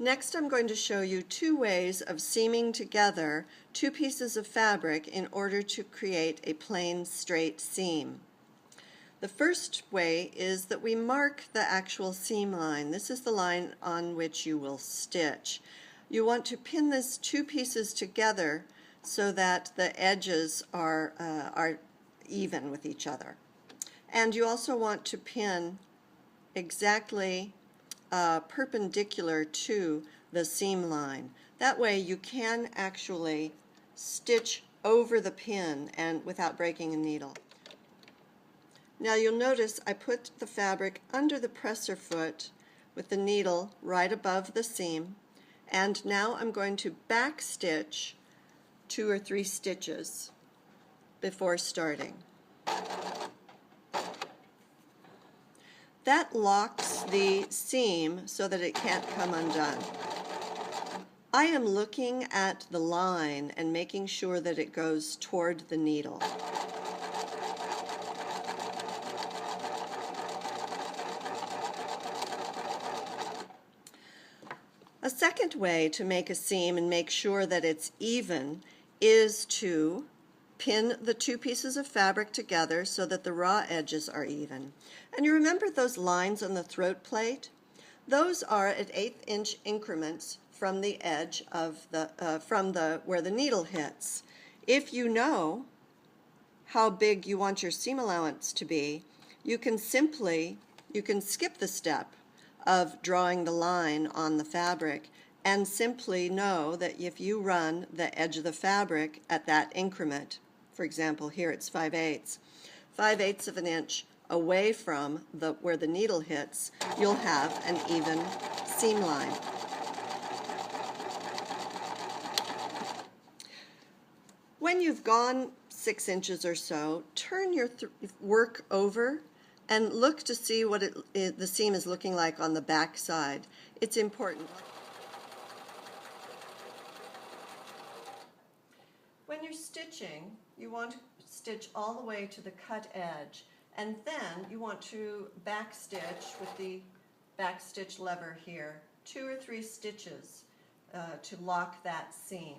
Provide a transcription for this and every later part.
Next, I'm going to show you two ways of seaming together two pieces of fabric in order to create a plain straight seam. The first way is that we mark the actual seam line. This is the line on which you will stitch. You want to pin these two pieces together so that the edges are even with each other. And you also want to pin exactly perpendicular to the seam line. That way you can actually stitch over the pin and without breaking a needle. Now you'll notice I put the fabric under the presser foot with the needle right above the seam, and now I'm going to back stitch 2 or 3 stitches before starting. That locks the seam so that it can't come undone. I am looking at the line and making sure that it goes toward the needle. A second way to make a seam and make sure that it's even is to pin the two pieces of fabric together so that the raw edges are even. And you remember those lines on the throat plate? Those are at 1/8 inch increments from the edge of the where the needle hits. If you know how big you want your seam allowance to be, you can skip the step of drawing the line on the fabric and simply know that if you run the edge of the fabric at that increment, for example here it's 5/8 of an inch away from where the needle hits, you'll have an even seam line. When you've gone 6 inches or so, turn your work over and look to see what the seam is looking like on the back side. It's important. When you're stitching, you want to stitch all the way to the cut edge, and then you want to back stitch with the back stitch lever here 2 or 3 stitches to lock that seam.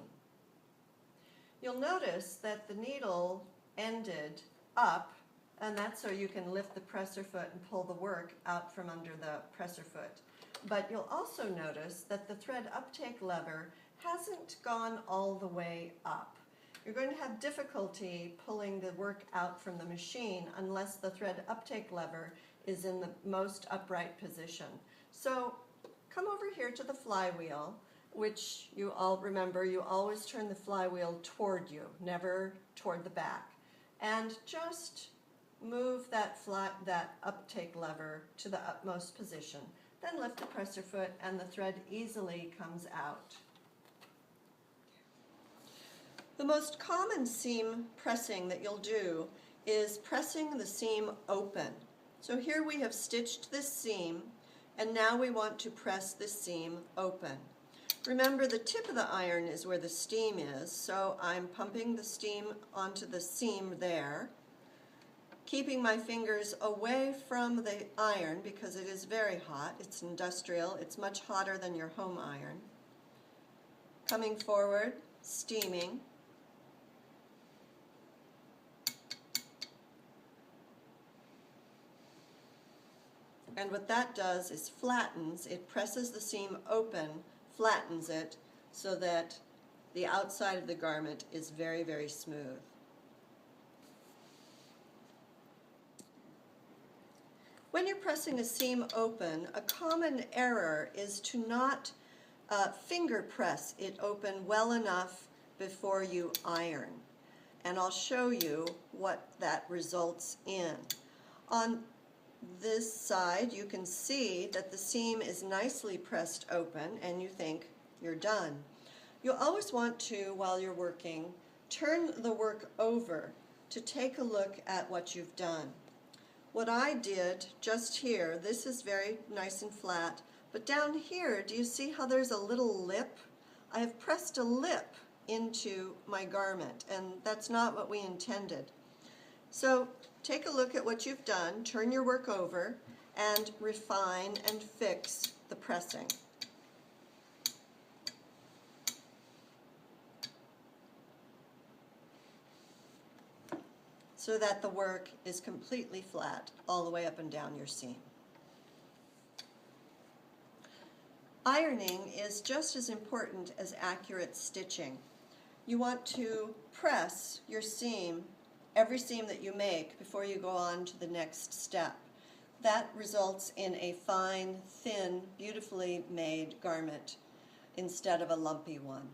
You'll notice that the needle ended up, and that's so you can lift the presser foot and pull the work out from under the presser foot. But you'll also notice that the thread uptake lever hasn't gone all the way up. You're going to have difficulty pulling the work out from the machine unless the thread uptake lever is in the most upright position. So come over here to the flywheel, which you all remember, you always turn the flywheel toward you, never toward the back. And just move that uptake lever to the utmost position. Then lift the presser foot and the thread easily comes out. The most common seam pressing that you'll do is pressing the seam open. So here we have stitched this seam, and now we want to press the seam open. Remember, the tip of the iron is where the steam is, so I'm pumping the steam onto the seam there, keeping my fingers away from the iron because it is very hot. It's industrial. It's much hotter than your home iron. Coming forward, steaming. And what that does is flattens. It presses the seam open, flattens it so that the outside of the garment is very, very smooth. When you're pressing a seam open, a common error is to not finger press it open well enough before you iron. And I'll show you what that results in. On this side, you can see that the seam is nicely pressed open and you think you're done. You'll always want to, while you're working, turn the work over to take a look at what you've done. What I did just here, this is very nice and flat, but down here, do you see how there's a little lip? I have pressed a lip into my garment, and that's not what we intended. So take a look at what you've done, turn your work over, and refine and fix the pressing. so that the work is completely flat all the way up and down your seam. Ironing is just as important as accurate stitching. You want to press your seam, every seam that you make, before you go on to the next step. That results in a fine, thin, beautifully made garment instead of a lumpy one.